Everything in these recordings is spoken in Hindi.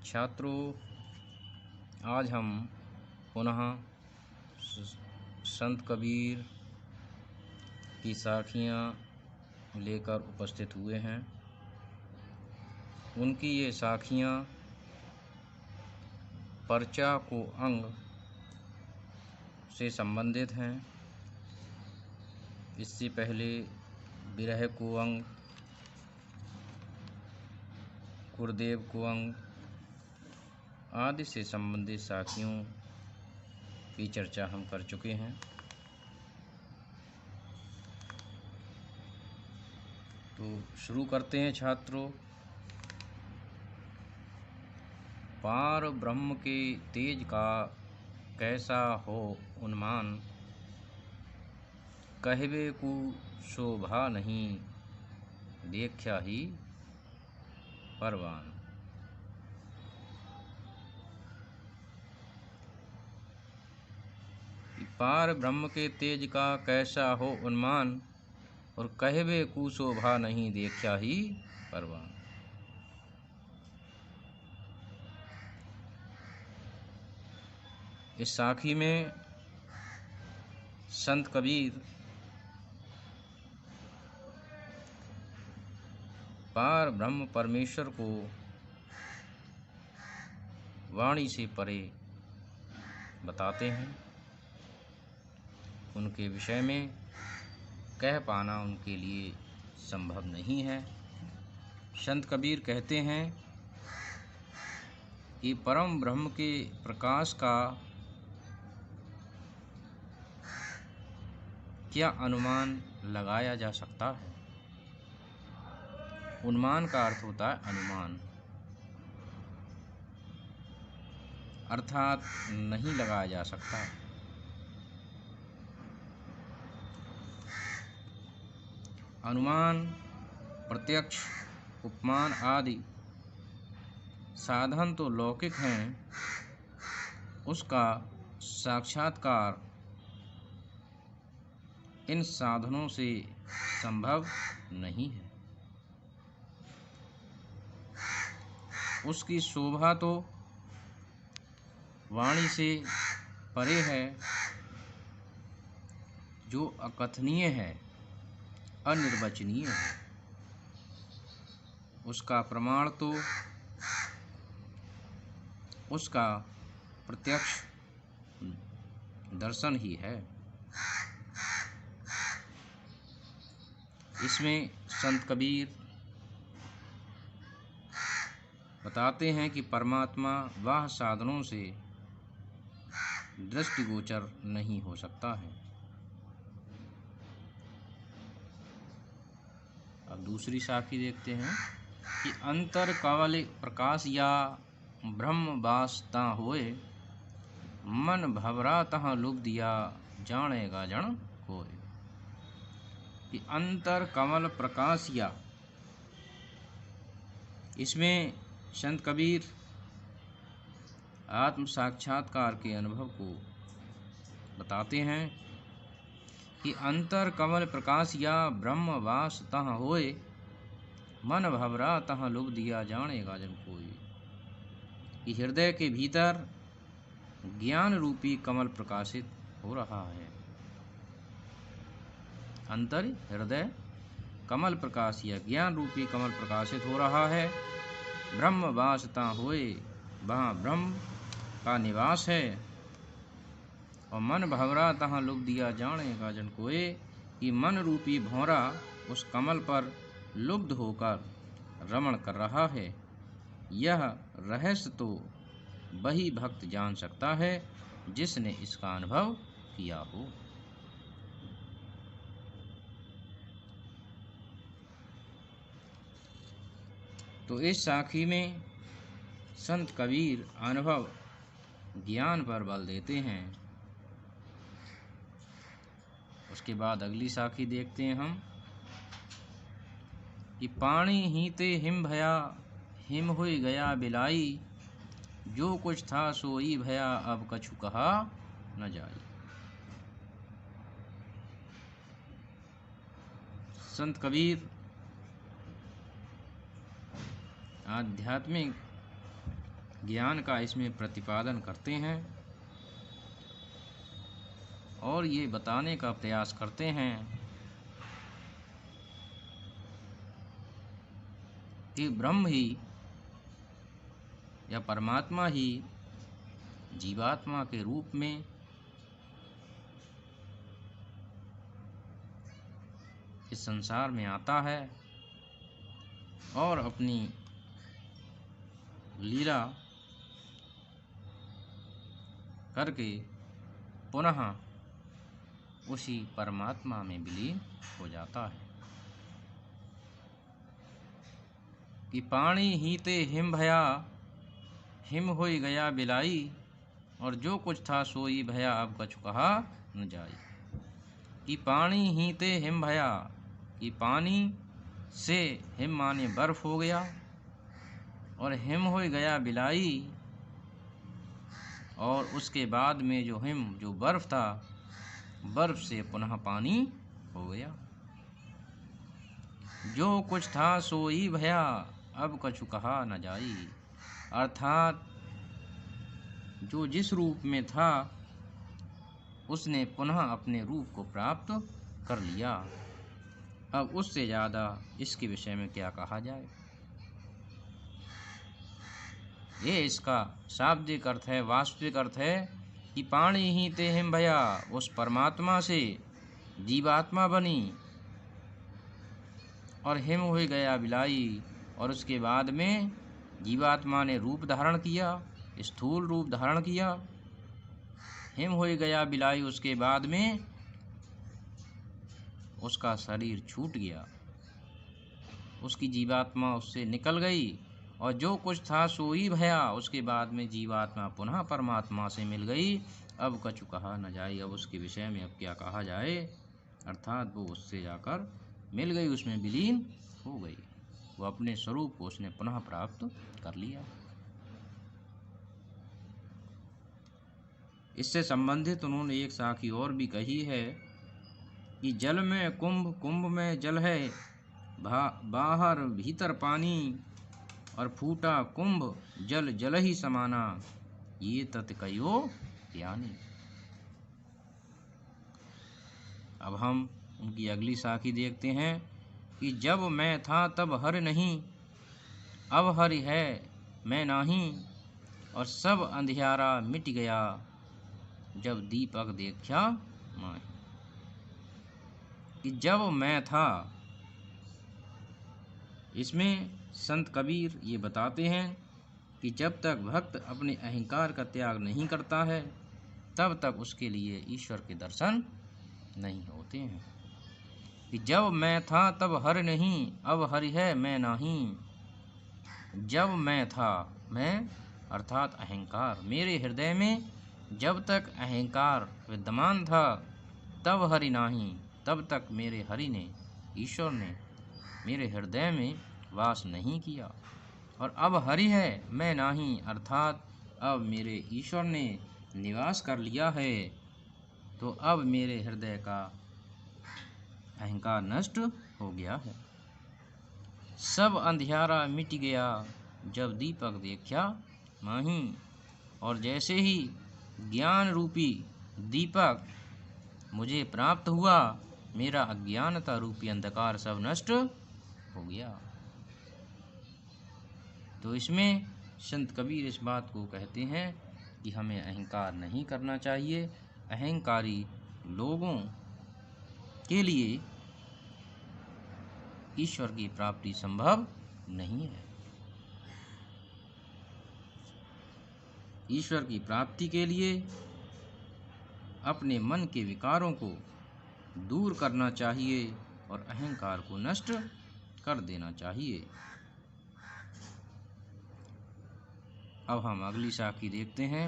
छात्रों, आज हम पुनः संत कबीर की साखियाँ लेकर उपस्थित हुए हैं। उनकी ये साखियाँ पर्चा को अंग से संबंधित हैं। इससे पहले विरह को अंग, गुरुदेव को अंग आदि से संबंधित साखियों की चर्चा हम कर चुके हैं। तो शुरू करते हैं छात्रों। पार ब्रह्म के तेज का कैसा हो उन्मान, कहवे को शोभा नहीं देखा ही परवान। पार ब्रह्म के तेज का कैसा हो उन्मान, और कहवे को शोभा नहीं देखा ही परवान। इस साखी में संत कबीर पार ब्रह्म परमेश्वर को वाणी से परे बताते हैं। उनके विषय में कह पाना उनके लिए संभव नहीं है। संत कबीर कहते हैं कि परम ब्रह्म के प्रकाश का क्या अनुमान लगाया जा सकता है। उन्मान का अर्थ होता है अनुमान, अर्थात नहीं लगाया जा सकता। अनुमान, प्रत्यक्ष, उपमान आदि साधन तो लौकिक हैं, उसका साक्षात्कार इन साधनों से संभव नहीं है। उसकी शोभा तो वाणी से परे है, जो अकथनीय है, अनिर्वचनीय है। उसका प्रमाण तो उसका प्रत्यक्ष दर्शन ही है। इसमें संत कबीर बताते हैं कि परमात्मा वह साधनों से दृष्टिगोचर नहीं हो सकता है। अब दूसरी साखी देखते हैं कि अंतर कवल प्रकाश या ब्रह्म वासता होए, मन भवरा तहाँ लुभ दिया जानेगा जन कोय। कि अंतर कमल प्रकाश या, इसमें संत कबीर आत्म साक्षात्कार के अनुभव को बताते हैं कि अंतर कमल प्रकाश या ब्रह्म वास तह होए, मन भवरा तह लुभ दिया जानेगा जन कोई। कि हृदय के भीतर ज्ञान रूपी कमल प्रकाशित हो रहा है। अंतर हृदय कमल प्रकाश या ज्ञान रूपी कमल प्रकाशित हो रहा है। ब्रह्म वासता होए, वहाँ ब्रह्म का निवास है। और मन भंवरा तहाँ लुभ दिया जानेगा जन कोय। कि मन रूपी भंवरा उस कमल पर लुब्ध होकर रमण कर रहा है। यह रहस्य तो वही भक्त जान सकता है जिसने इसका अनुभव किया हो। तो इस साखी में संत कबीर अनुभव ज्ञान पर बल देते हैं। उसके बाद अगली साखी देखते हैं हम कि पानी ही ते हिम भया, हिम हुई गया बिलाई, जो कुछ था सोई भया, अब कछु कहा न जाई। संत कबीर आध्यात्मिक ज्ञान का इसमें प्रतिपादन करते हैं और ये बताने का प्रयास करते हैं कि ब्रह्म ही या परमात्मा ही जीवात्मा के रूप में इस संसार में आता है और अपनी लीला करके पुनः उसी परमात्मा में विलीन हो जाता है। कि पानी हीते हिम भया, हिम होई गया बिलाई, और जो कुछ था सोई भया अब कछु कहा न जाई। कि पानी हीते हिम भया, कि पानी से हिम माने बर्फ हो गया, और हिम होई गया बिलाई, और उसके बाद में जो हिम जो बर्फ था, बर्फ से पुनः पानी हो गया। जो कुछ था सोई भया अब कछु कहा न जाई। अर्थात जो जिस रूप में था उसने पुनः अपने रूप को प्राप्त कर लिया। अब उससे ज़्यादा इसके विषय में क्या कहा जाए। ये इसका शाब्दिक अर्थ है, वास्तविक अर्थ है कि पाणी ही ते हिम भया, उस परमात्मा से जीवात्मा बनी और हिम हो गया बिलाई, और उसके बाद में जीवात्मा ने रूप धारण किया, स्थूल रूप धारण किया। हिम हो गया बिलाई, उसके बाद में उसका शरीर छूट गया, उसकी जीवात्मा उससे निकल गई, और जो कुछ था सोई भया, उसके बाद में जीवात्मा पुनः परमात्मा से मिल गई। अब कछु कहा न जाए, अब उसके विषय में अब क्या कहा जाए। अर्थात वो उससे जाकर मिल गई, उसमें विलीन हो गई, वो अपने स्वरूप को उसने पुनः प्राप्त कर लिया। इससे संबंधित उन्होंने एक साखी और भी कही है कि जल में कुंभ, कुंभ में जल है, बाहर भीतर पानी, और फूटा कुंभ जल जल ही समाना, ये तत् कयो ज्ञानी। अब हम उनकी अगली साखी देखते हैं कि जब मैं था तब हर नहीं, अब हरि है मैं नहीं, और सब अंधियारा मिट गया, जब दीपक देखा माही। कि जब मैं था, इसमें संत कबीर ये बताते हैं कि जब तक भक्त अपने अहंकार का त्याग नहीं करता है तब तक उसके लिए ईश्वर के दर्शन नहीं होते हैं। कि जब मैं था तब हर नहीं, अब हरि है मैं नहीं। जब मैं था, मैं अर्थात अहंकार मेरे हृदय में जब तक अहंकार विद्यमान था तब हरि नहीं, तब तक मेरे हरि ने, ईश्वर ने मेरे हृदय में वास नहीं किया। और अब हरि है मैं नहीं, अर्थात अब मेरे ईश्वर ने निवास कर लिया है, तो अब मेरे हृदय का अहंकार नष्ट हो गया है। सब अंधियारा मिट गया, जब दीपक देखा माही। और जैसे ही ज्ञान रूपी दीपक मुझे प्राप्त हुआ, मेरा अज्ञानता रूपी अंधकार सब नष्ट हो गया। तो इसमें संत कबीर इस बात को कहते हैं कि हमें अहंकार नहीं करना चाहिए। अहंकारी लोगों के लिए ईश्वर की प्राप्ति संभव नहीं है। ईश्वर की प्राप्ति के लिए अपने मन के विकारों को दूर करना चाहिए और अहंकार को नष्ट कर देना चाहिए। अब हम अगली साखी देखते हैं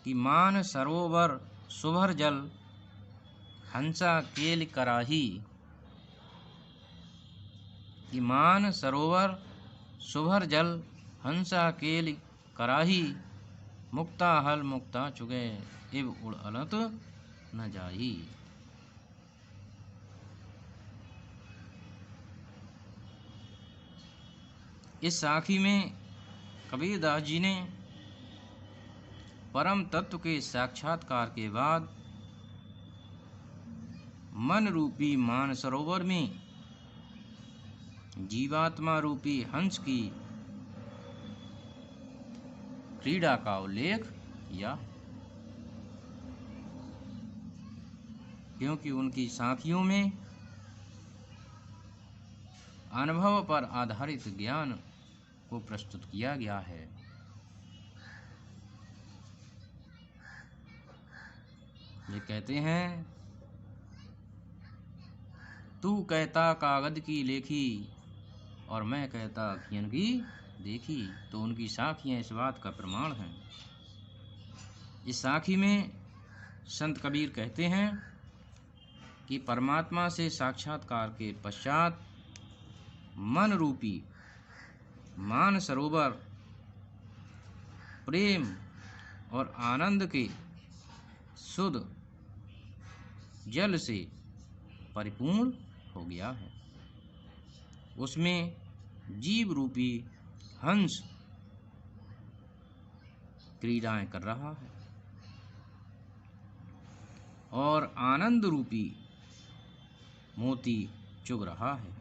कि मान सरोवर सुभर जल, हंसा केल कराही। कि मान सरोवर सुभर जल, हंसा केल कराही, मुक्ता हल मुक्ता चुगे, इब उड़ अलत न जाही। इस साखी में कबीरदास जी ने परम तत्व के साक्षात्कार के बाद मन रूपी मानसरोवर में जीवात्मा रूपी हंस की क्रीड़ा का उल्लेख किया, क्योंकि उनकी साखियों में अनुभव पर आधारित ज्ञान को प्रस्तुत किया गया है। ये कहते हैं, तू कहता कागज की लेखी और मैं कहता अखियन की देखी। तो उनकी साखियाँ इस बात का प्रमाण हैं। इस साखी में संत कबीर कहते हैं कि परमात्मा से साक्षात्कार के पश्चात मन रूपी मानसरोवर प्रेम और आनंद के शुद्ध जल से परिपूर्ण हो गया है। उसमें जीव रूपी हंस क्रीड़ाएं कर रहा है और आनंद रूपी मोती चुग रहा है।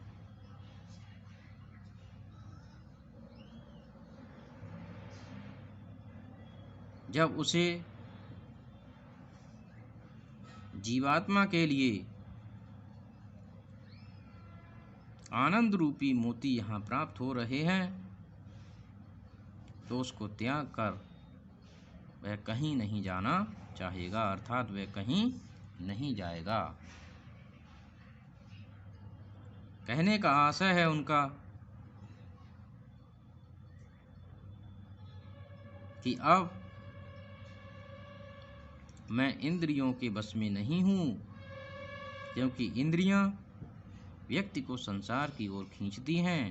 जब उसे जीवात्मा के लिए आनंद रूपी मोती यहाँ प्राप्त हो रहे हैं, तो उसको त्याग कर वह कहीं नहीं जाना चाहेगा, अर्थात वह कहीं नहीं जाएगा। कहने का आशय है उनका कि अब मैं इंद्रियों के बस में नहीं हूँ, क्योंकि इंद्रियां व्यक्ति को संसार की ओर खींचती हैं।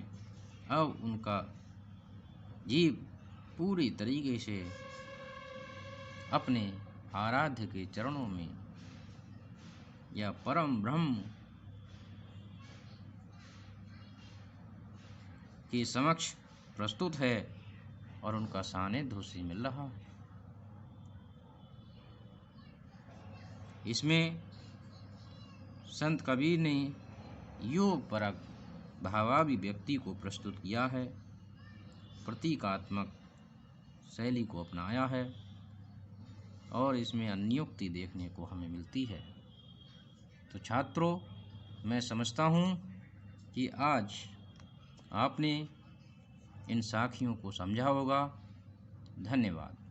अब उनका जीव पूरी तरीके से अपने आराध्य के चरणों में या परम ब्रह्म के समक्ष प्रस्तुत है और उनका सानिध्य उसे मिल रहा है। इसमें संत कबीर ने योग परक भावाभिव्यक्ति को प्रस्तुत किया है, प्रतीकात्मक शैली को अपनाया है और इसमें अन्योक्ति देखने को हमें मिलती है। तो छात्रों, मैं समझता हूँ कि आज आपने इन साखियों को समझा होगा। धन्यवाद।